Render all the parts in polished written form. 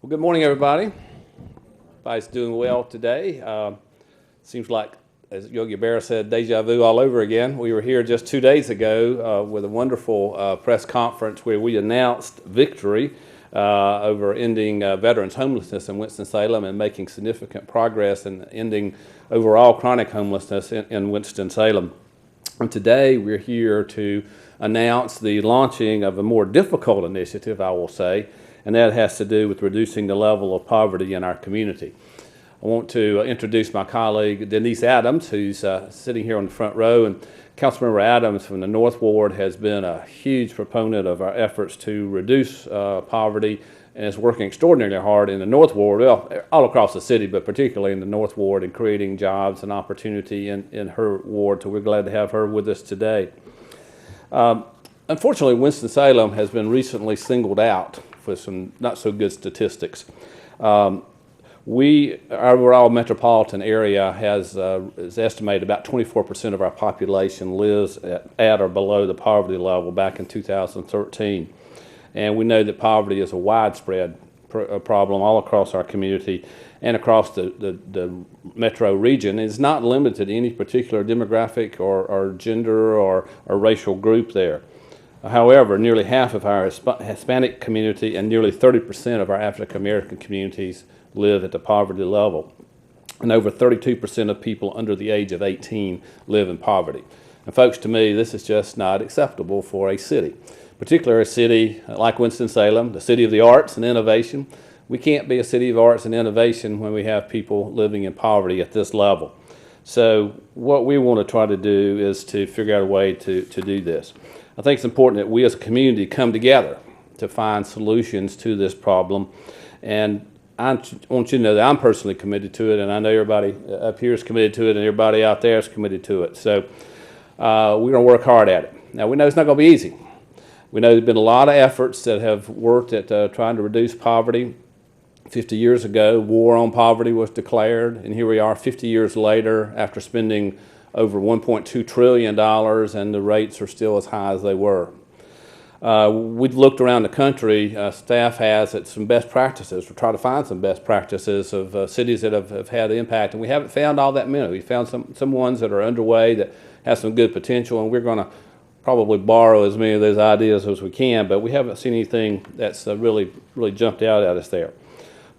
Well, good morning, everybody. Everybody's doing well today. Seems like, as Yogi Berra said, deja vu all over again. We were here just 2 days ago with a wonderful press conference where we announced victory over ending veterans' homelessness in Winston-Salem and making significant progress in ending overall chronic homelessness in Winston-Salem. And today we're here to announce the launching of a more difficult initiative, I will say, and that has to do with reducing the level of poverty in our community. I want to introduce my colleague Denise Adams, who's sitting here on the front row. And Councilmember Adams from the North Ward has been a huge proponent of our efforts to reduce poverty and is working extraordinarily hard in the North Ward, well, all across the city, but particularly in the North Ward, in creating jobs and opportunity in her ward. So we're glad to have her with us today. Unfortunately, Winston-Salem has been recently singled out for some not so good statistics. Our overall metropolitan area is estimated about 24% of our population lives at or below the poverty level back in 2013. And we know that poverty is a widespread problem all across our community and across the metro region. It's not limited to any particular demographic or gender or racial group there. However, nearly half of our Hispanic community and nearly 30% of our African American communities live at the poverty level. And over 32% of people under the age of 18 live in poverty. And folks, to me, this is just not acceptable for a city, particularly a city like Winston-Salem, the city of the arts and innovation. We can't be a city of arts and innovation when we have people living in poverty at this level. So what we want to try to do is to figure out a way to do this. I think it's important that we as a community come together to find solutions to this problem. And I want you to know that I'm personally committed to it, and I know everybody up here is committed to it, and everybody out there is committed to it. So we're going to work hard at it. Now, we know it's not going to be easy. We know there have been a lot of efforts that have worked at trying to reduce poverty. 50 years ago, war on poverty was declared, and here we are 50 years later after spending over $1.2 trillion, and the rates are still as high as they were. We've looked around the country, staff has, at some best practices. We're trying to find some best practices of cities that have had impact, and we haven't found all that many. We found some ones that are underway that have some good potential, and we're going to probably borrow as many of those ideas as we can, but we haven't seen anything that's really jumped out at us there.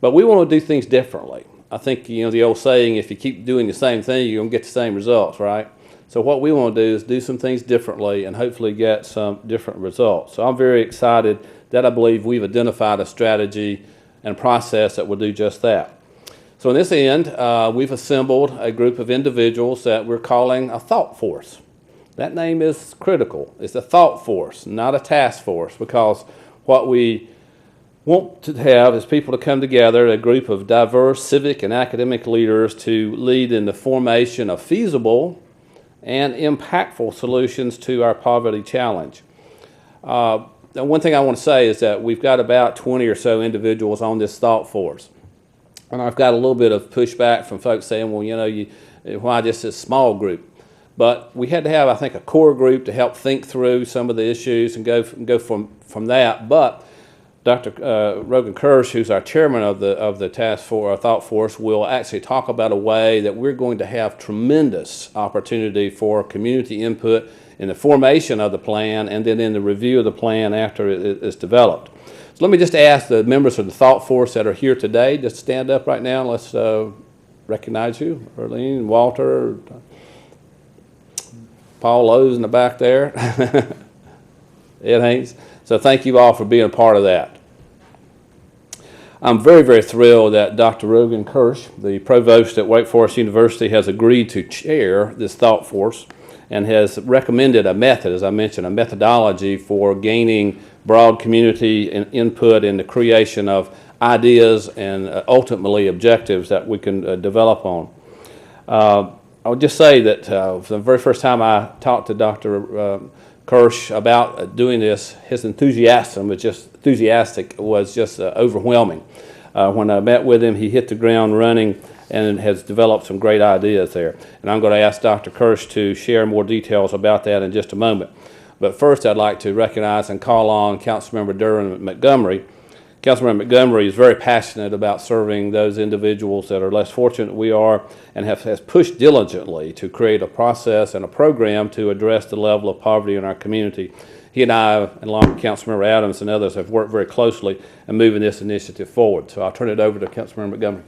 But we want to do things differently. I think, you know, the old saying, if you keep doing the same thing, you're going to get the same results, right? So what we want to do is do some things differently and hopefully get some different results. So I'm very excited that I believe we've identified a strategy and process that will do just that. So in this end, we've assembled a group of individuals that we're calling a thought force. That name is critical. It's a thought force, not a task force, because what we want to have is people to come together, a group of diverse civic and academic leaders to lead in the formation of feasible and impactful solutions to our poverty challenge. One thing I want to say is that we've got about 20 or so individuals on this thought force. And I've got a little bit of pushback from folks saying, well, you know, why just a small group? But we had to have, I think, a core group to help think through some of the issues and go from that. But Dr. Rogan Kirsch, who's our chairman of the task force, thought force, will actually talk about a way that we're going to have tremendous opportunity for community input in the formation of the plan and then in the review of the plan after it is developed. So let me just ask the members of the thought force that are here today just stand up right now. Let's recognize you. Erlene, Walter, Paul Lowe's in the back there, Ed Haynes. So thank you all for being a part of that. I'm very, very thrilled that Dr. Rogan Kirsch, the provost at Wake Forest University, has agreed to chair this thought force and has recommended a method, as I mentioned, a methodology for gaining broad community input in the creation of ideas and ultimately objectives that we can develop on. I would just say that for the very first time I talked to Dr. Kirsch about doing this, his enthusiasm was just overwhelming. When I met with him, he hit the ground running and has developed some great ideas there. And I'm going to ask Dr. Kirsch to share more details about that in just a moment. But first, I'd like to recognize and call on Councilmember Durham Montgomery. Councilmember Montgomery is very passionate about serving those individuals that are less fortunate than we are, and has pushed diligently to create a process and a program to address the level of poverty in our community. He and I, and along with Councilmember Adams and others, have worked very closely in moving this initiative forward. So I'll turn it over to Councilmember Montgomery.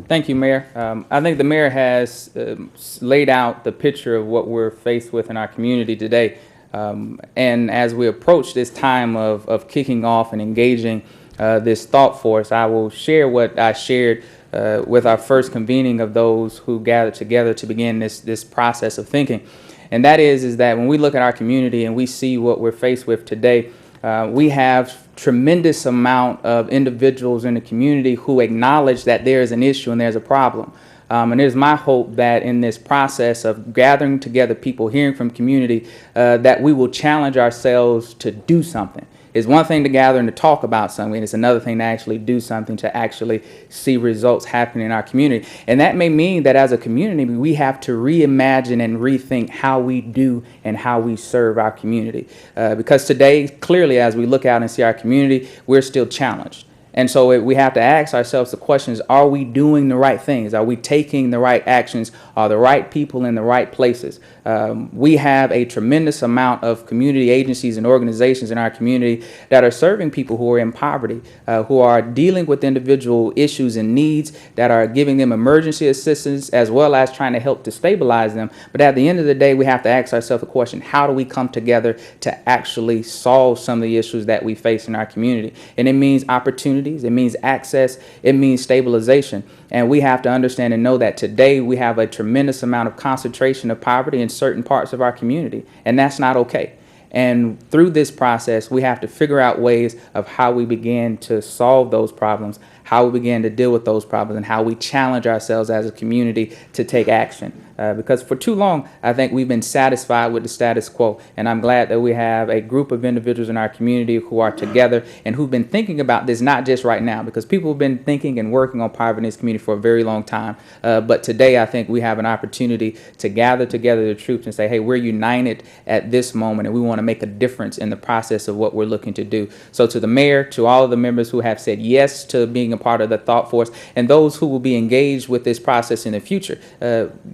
Thank you, Mayor. I think the Mayor has laid out the picture of what we're faced with in our community today. And as we approach this time of kicking off and engaging this thought force, I will share what I shared with our first convening of those who gathered together to begin this process of thinking. And that is that when we look at our community and we see what we're faced with today, we have tremendous amount of individuals in the community who acknowledge that there is an issue and there's a problem. And it is my hope that in this process of gathering together people, hearing from community, that we will challenge ourselves to do something. It's one thing to gather and to talk about something. It's another thing to actually do something, to actually see results happening in our community. And that may mean that as a community, we have to reimagine and rethink how we do and how we serve our community. Because today, clearly, as we look out and see our community, we're still challenged. And so we have to ask ourselves the questions, are we doing the right things? Are we taking the right actions? Are the right people in the right places? We have a tremendous amount of community agencies and organizations in our community that are serving people who are in poverty, who are dealing with individual issues and needs, that are giving them emergency assistance as well as trying to help to stabilize them. But at the end of the day, we have to ask ourselves the question, how do we come together to actually solve some of the issues that we face in our community? And it means opportunity. It means access. It means stabilization. And we have to understand and know that today we have a tremendous amount of concentration of poverty in certain parts of our community, and that's not okay. And through this process, we have to figure out ways of how we begin to solve those problems, how we begin to deal with those problems, and how we challenge ourselves as a community to take action. Because for too long, I think we've been satisfied with the status quo. And I'm glad that we have a group of individuals in our community who are together and who've been thinking about this, not just right now, because people have been thinking and working on poverty in this community for a very long time. But today, I think we have an opportunity to gather together the troops and say, hey, we're united at this moment, and we want to make a difference in the process of what we're looking to do. So to the mayor, to all of the members who have said yes to being a part of the thought force, and those who will be engaged with this process in the future,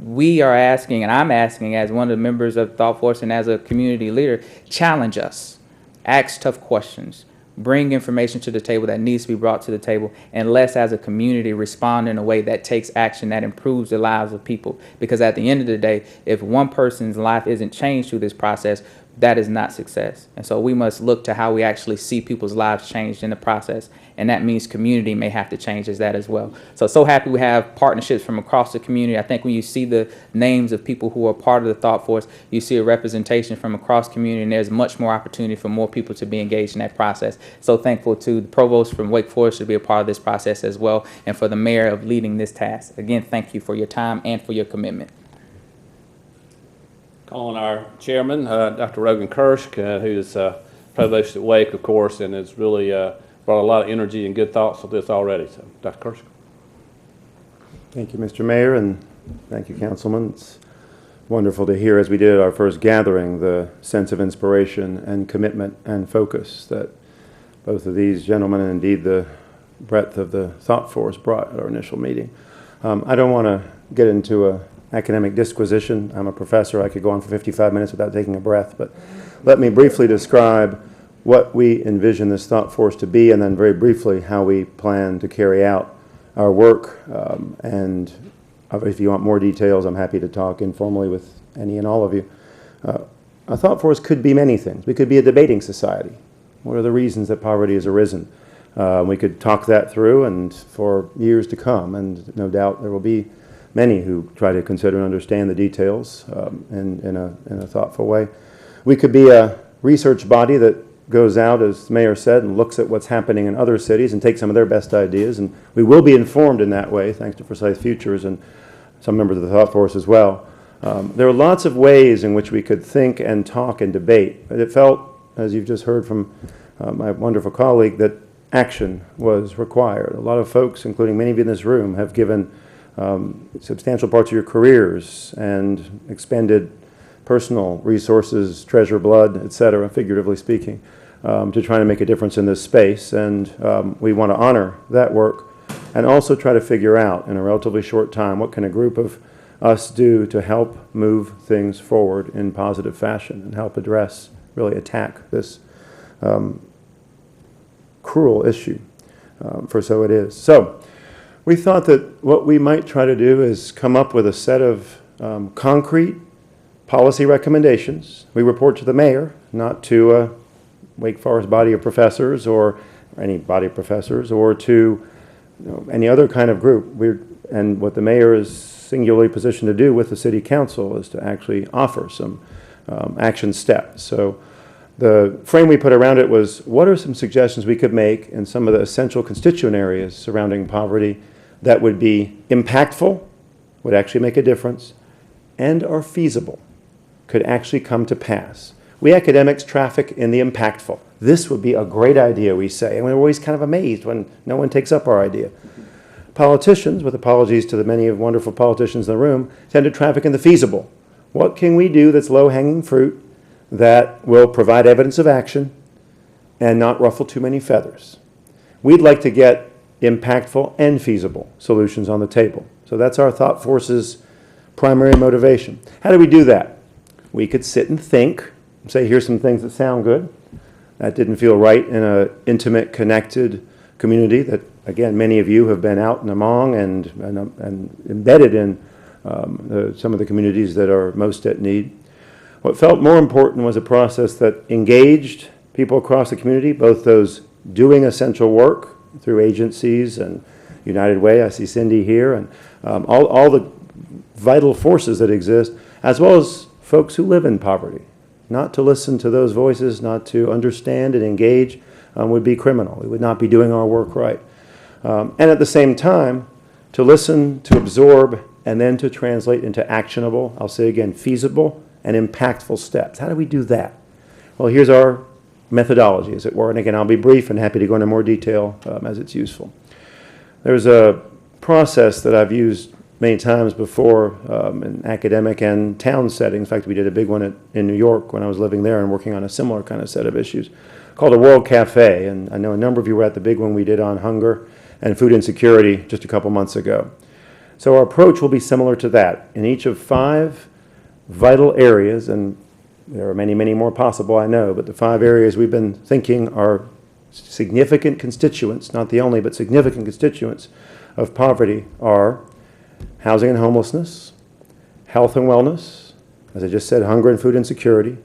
we are asking, and I'm asking as one of the members of Thought Force and as a community leader, challenge us, ask tough questions, bring information to the table that needs to be brought to the table, and let's as a community respond in a way that takes action that improves the lives of people. Because at the end of the day, if one person's life isn't changed through this process, that is not success. And so we must look to how we actually see people's lives changed in the process. And that means community may have to change as that as well. So happy we have partnerships from across the community. I think when you see the names of people who are part of the Thought Force, you see a representation from across community, and there's much more opportunity for more people to be engaged in that process. So thankful to the provost from Wake Forest to be a part of this process as well, and for the mayor of leading this task. Again, thank you for your time and for your commitment. Calling our chairman, Dr. Rogan Kirsch, who's provost at Wake, of course, and has really brought a lot of energy and good thoughts to this already. So, Dr. Kirsch. Thank you, Mr. Mayor, and thank you, Councilman. It's wonderful to hear, as we did at our first gathering, the sense of inspiration and commitment and focus that both of these gentlemen, and indeed the breadth of the Thought Force, brought at our initial meeting. I don't want to get into a academic disquisition. I'm a professor. I could go on for 55 minutes without taking a breath, but let me briefly describe what we envision this Thought Force to be, and then very briefly how we plan to carry out our work. And if you want more details, I'm happy to talk informally with any and all of you. A Thought Force could be many things. We could be a debating society. What are the reasons that poverty has arisen? We could talk that through and for years to come, and no doubt there will be many who try to consider and understand the details in a thoughtful way. We could be a research body that goes out, as the mayor said, and looks at what's happening in other cities and takes some of their best ideas, and we will be informed in that way, thanks to Forsyth Futures and some members of the Thought Force as well. There are lots of ways in which we could think and talk and debate, but it felt, as you've just heard from my wonderful colleague, that action was required. A lot of folks, including many of you in this room, have given substantial parts of your careers and expended personal resources, treasure, blood, etc., figuratively speaking, to try to make a difference in this space. And we want to honor that work and also try to figure out in a relatively short time what can a group of us do to help move things forward in positive fashion and help address, really attack this cruel issue, for so it is. So we thought that what we might try to do is come up with a set of concrete policy recommendations. We report to the mayor, not to a Wake Forest body of professors or any body of professors or to any other kind of group. And what the mayor is singularly positioned to do with the city council is to actually offer some action steps. So the frame we put around it was, what are some suggestions we could make in some of the essential constituent areas surrounding poverty that would be impactful, would actually make a difference, and are feasible, could actually come to pass. We academics traffic in the impactful. This would be a great idea, we say, and we're always kind of amazed when no one takes up our idea. Politicians, with apologies to the many wonderful politicians in the room, tend to traffic in the feasible. What can we do that's low-hanging fruit that will provide evidence of action and not ruffle too many feathers? We'd like to get impactful and feasible solutions on the table. So that's our thought force's primary motivation. How do we do that? We could sit and think, and say, here's some things that sound good. That didn't feel right in an intimate, connected community that, again, many of you have been out and among and embedded in some of the communities that are most at need. What felt more important was a process that engaged people across the community, both those doing essential work through agencies and United Way, I see Cindy here, and all the vital forces that exist, as well as folks who live in poverty. Not to listen to those voices, not to understand and engage would be criminal. We would not be doing our work right. And at the same time, to listen, to absorb, and then to translate into actionable, I'll say again, feasible and impactful steps. How do we do that? Well, here's our methodology, as it were. And again, I'll be brief and happy to go into more detail as it's useful. There's a process that I've used many times before in academic and town settings. In fact, we did a big one in New York when I was living there and working on a similar kind of set of issues called a World Cafe. And I know a number of you were at the big one we did on hunger and food insecurity just a couple months ago. So our approach will be similar to that. In each of 5 vital areas, and there are many, many more possible, I know, but the 5 areas we've been thinking are significant constituents, not the only, but significant constituents of poverty are housing and homelessness, health and wellness, as I just said, hunger and food insecurity,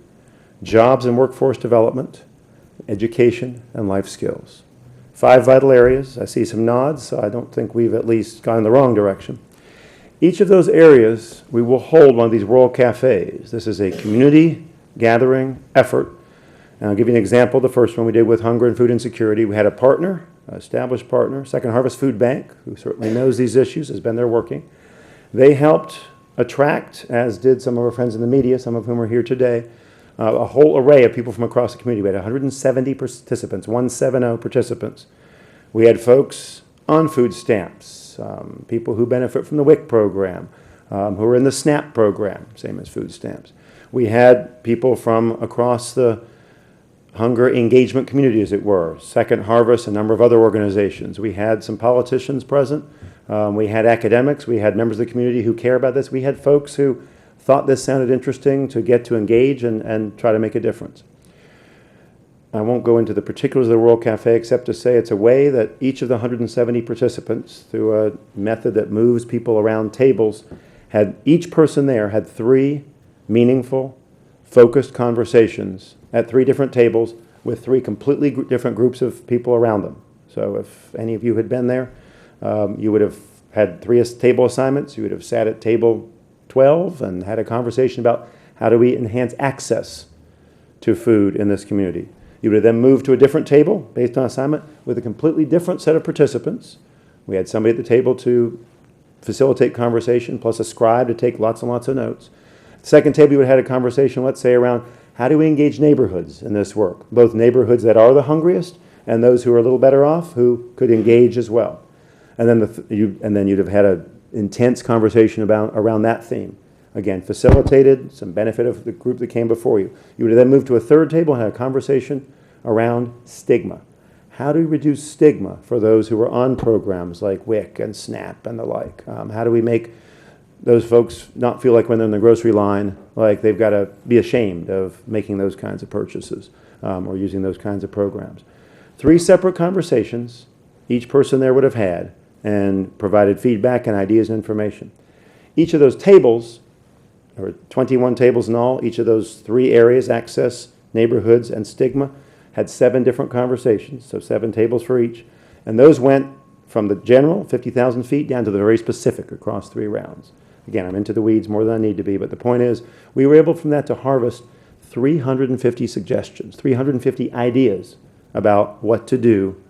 jobs and workforce development, education, and life skills. 5 vital areas. I see some nods, so I don't think we've at least gone in the wrong direction. Each of those areas, we will hold one of these World Cafes. This is a community gathering effort. And I'll give you an example. The first one we did with hunger and food insecurity. We had a partner, an established partner, Second Harvest Food Bank, who certainly knows these issues, has been there working. They helped attract, as did some of our friends in the media, some of whom are here today, a whole array of people from across the community. We had 170 participants, 170 participants. We had folks on food stamps, people who benefit from the WIC program, who are in the SNAP program, same as food stamps. We had people from across the hunger engagement community, as it were, Second Harvest, a number of other organizations. We had some politicians present. We had academics. We had members of the community who care about this. We had folks who thought this sounded interesting to get to engage and try to make a difference. I won't go into the particulars of the World Cafe except to say it's a way that each of the 170 participants, through a method that moves people around tables, each person there had 3 meaningful, focused conversations at 3 different tables with 3 completely different groups of people around them. So if any of you had been there, you would have had 3 table assignments. You would have sat at table 12 and had a conversation about how do we enhance access to food in this community. You would have then moved to a different table based on assignment with a completely different set of participants. We had somebody at the table to facilitate conversation, plus a scribe to take lots and lots of notes. The second table, you would have had a conversation, let's say, around how do we engage neighborhoods in this work, both neighborhoods that are the hungriest and those who are a little better off who could engage as well. And then you'd have had an intense conversation around that theme. Again, facilitated, some benefit of the group that came before you. You would have then moved to a third table and had a conversation around stigma. How do we reduce stigma for those who are on programs like WIC and SNAP and the like? How do we make those folks not feel like when they're in the grocery line, like they've got to be ashamed of making those kinds of purchases or using those kinds of programs? 3 separate conversations each person there would have had and provided feedback and ideas and information. Each of those tables, there were 21 tables in all, each of those 3 areas, access, neighborhoods, and stigma, had 7 different conversations, so 7 tables for each. And those went from the general, 50,000 feet, down to the very specific across 3 rounds. Again, I'm into the weeds more than I need to be, but the point is, we were able from that to harvest 350 suggestions, 350 ideas about what to do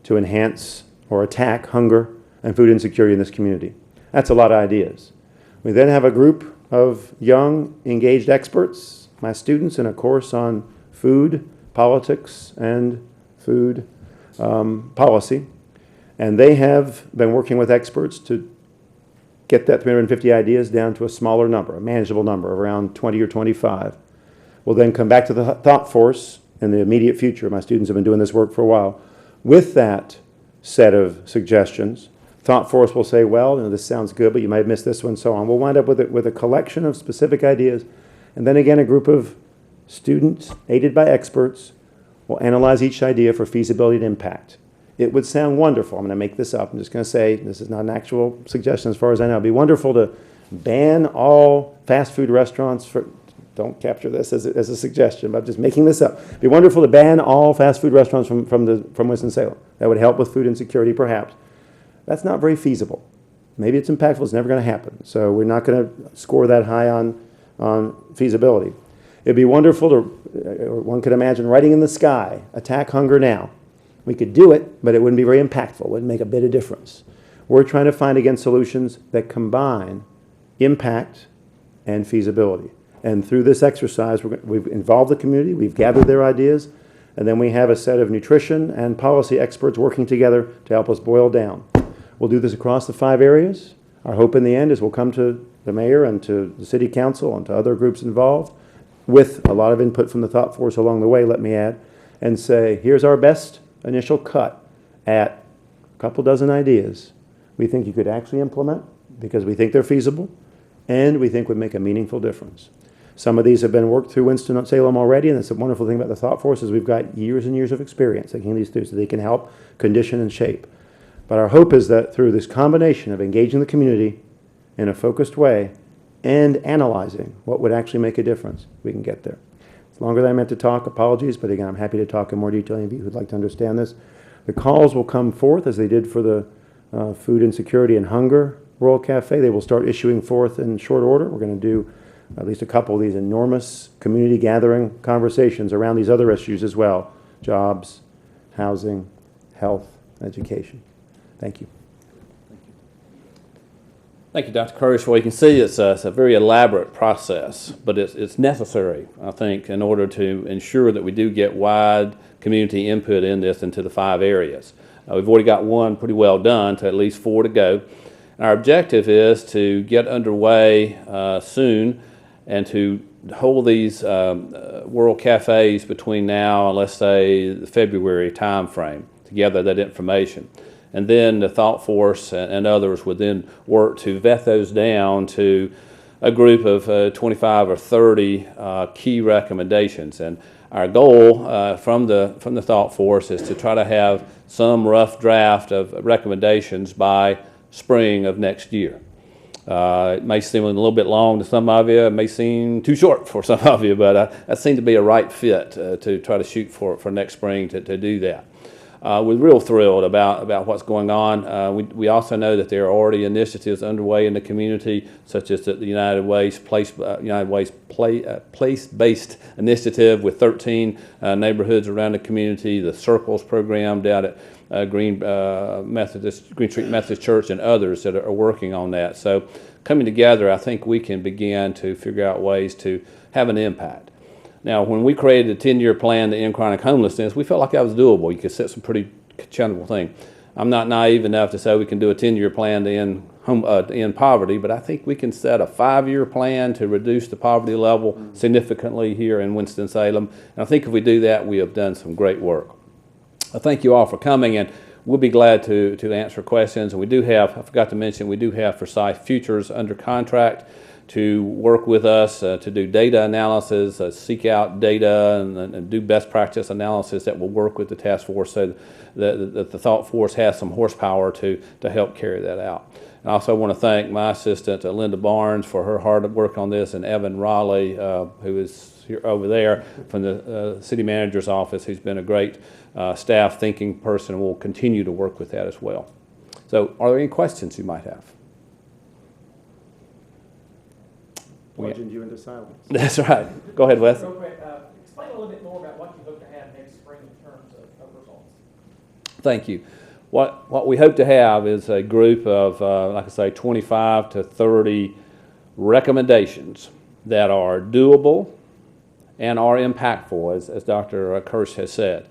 to enhance or attack hunger and food insecurity in this community. That's a lot of ideas. We then have a group of young, engaged experts, my students, in a course on food politics and food policy. And they have been working with experts to get that 350 ideas down to a smaller number, a manageable number, around 20 or 25. We'll then come back to the thought force in the immediate future. My students have been doing this work for a while. With that set of suggestions, thought force will say, well, this sounds good, but you might have missed this one, so on. We'll wind up with a collection of specific ideas, and then again a group of students, aided by experts, will analyze each idea for feasibility and impact. It would sound wonderful. I'm going to make this up. I'm just going to say, this is not an actual suggestion as far as I know. It'd be wonderful to ban all fast food restaurants for, don't capture this as a suggestion, but I'm just making this up. It'd be wonderful to ban all fast food restaurants from Winston-Salem. That would help with food insecurity, perhaps. That's not very feasible. Maybe it's impactful. It's never going to happen. So we're not going to score that high on feasibility. It'd be wonderful to, one could imagine, writing in the sky, attack hunger now. We could do it, but it wouldn't be very impactful. It wouldn't make a bit of difference. We're trying to find, again, solutions that combine impact and feasibility. And through this exercise, we've involved the community, we've gathered their ideas, and then we have a set of nutrition and policy experts working together to help us boil down. We'll do this across the 5 areas. Our hope in the end is we'll come to the mayor and to the city council and to other groups involved with a lot of input from the thought force along the way, let me add, and say, here's our best initial cut at a couple dozen ideas we think you could actually implement because we think they're feasible and we think would make a meaningful difference. Some of these have been worked through Winston-Salem already, and that's the wonderful thing about the thought force is we've got years and years of experience thinking these through so they can help condition and shape. But our hope is that through this combination of engaging the community in a focused way and analyzing what would actually make a difference, we can get there. It's longer than I meant to talk, apologies, but again, I'm happy to talk in more detail, any of you who'd like to understand this. The calls will come forth as they did for the Food Insecurity and Hunger World Cafe. They will start issuing forth in short order. We're going to do at least a couple of these enormous community gathering conversations around these other issues as well: jobs, housing, health, education. Thank you. Thank you, Dr. Kirsch. Well, you can see it's a very elaborate process, but it's necessary, I think, in order to ensure that we do get wide community input in this into the 5 areas. We've already got 1 pretty well done, to at least 4 to go. Our objective is to get underway soon and to hold these World Cafes between now and, let's say, the February timeframe to gather that information. And then the thought force and others would then work to vet those down to a group of 25 or 30 key recommendations. And our goal from the thought force is to try to have some rough draft of recommendations by spring of next year. It may seem a little bit long to some of you. It may seem too short for some of you, but that seemed to be a right fit to try to shoot for next spring to do that. We're real thrilled about what's going on. We also know that there are already initiatives underway in the community, such as the United Way's place-based initiative with 13 neighborhoods around the community, the Circles program down at Green Street Methodist Church, and others that are working on that. So coming together, I think we can begin to figure out ways to have an impact. Now, when we created a 10-year plan to end chronic homelessness, we felt like that was doable. You could set some pretty challenging things. I'm not naive enough to say we can do a 10-year plan to end in poverty, but I think we can set a 5-year plan to reduce the poverty level significantly here in Winston-Salem. And I think if we do that, we have done some great work. I thank you all for coming, and we'll be glad to answer questions. And we do have, I forgot to mention, we do have Forsyth Futures under contract to work with us to do data analysis, seek out data, and do best practice analysis that will work with the task force so that the thought force has some horsepower to help carry that out. And I also want to thank my assistant, Linda Barnes, for her hard work on this, and Evan Raleigh, who is here over there from the city manager's office, who's been a great staff thinking person and will continue to work with that as well. So are there any questions you might have? Plunging you into silence. That's right. Go ahead, Wes. Real quick, explain a little bit more about what you hope to have next spring in terms of results. Thank you. What we hope to have is a group of, like I say, 25 to 30 recommendations that are doable and are impactful, as Dr. Kirsch has said.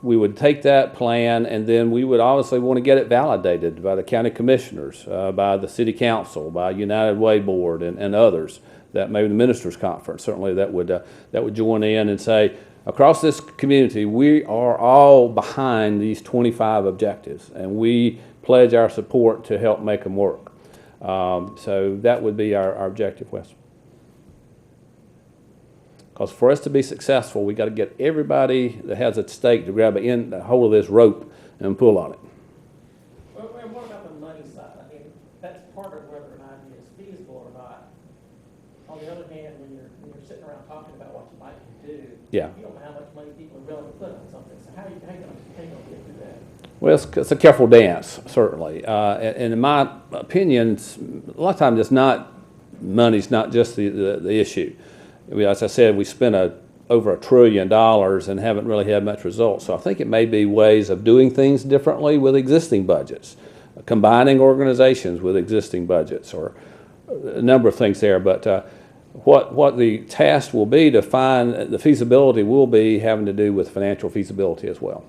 We would take that plan, and then we would obviously want to get it validated by the county commissioners, by the city council, by United Way Board, and others. That maybe the ministers' conference certainly that would join in and say, across this community, we are all behind these 25 objectives, and we pledge our support to help make them work. So that would be our objective, Wes. Because for us to be successful, we got to get everybody that has a stake to grab a hold of this rope and pull on it. Well, and what about the money side? I mean, that's part of whether an idea is feasible or not. On the other hand, when you're sitting around talking about what you might do, Yeah. you don't know how much money people are willing to put on something. So how are you going to get through that? Well, it's a careful dance, certainly. And in my opinion, a lot of times money's not just the issue. As I said, we spent over $1 trillion and haven't really had much results. So I think it may be ways of doing things differently with existing budgets, combining organizations with existing budgets, or a number of things there. But what the task will be to find the feasibility will be having to do with financial feasibility as well.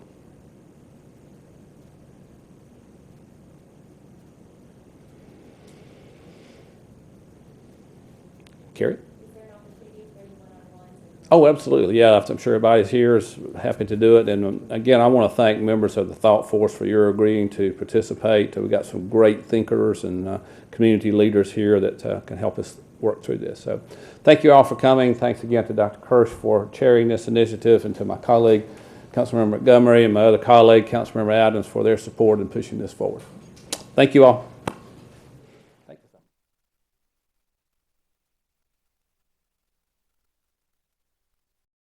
Carrie? Oh, absolutely. Yeah, I'm sure everybody here is happy to do it. And again, I want to thank members of the Thought Force for your agreeing to participate. We've got some great thinkers and community leaders here that can help us work through this. So thank you all for coming. Thanks again to Dr. Kirsch for chairing this initiative, and to my colleague, Councilmember Montgomery, and my other colleague, Councilmember Adams, for their support in pushing this forward. Thank you all.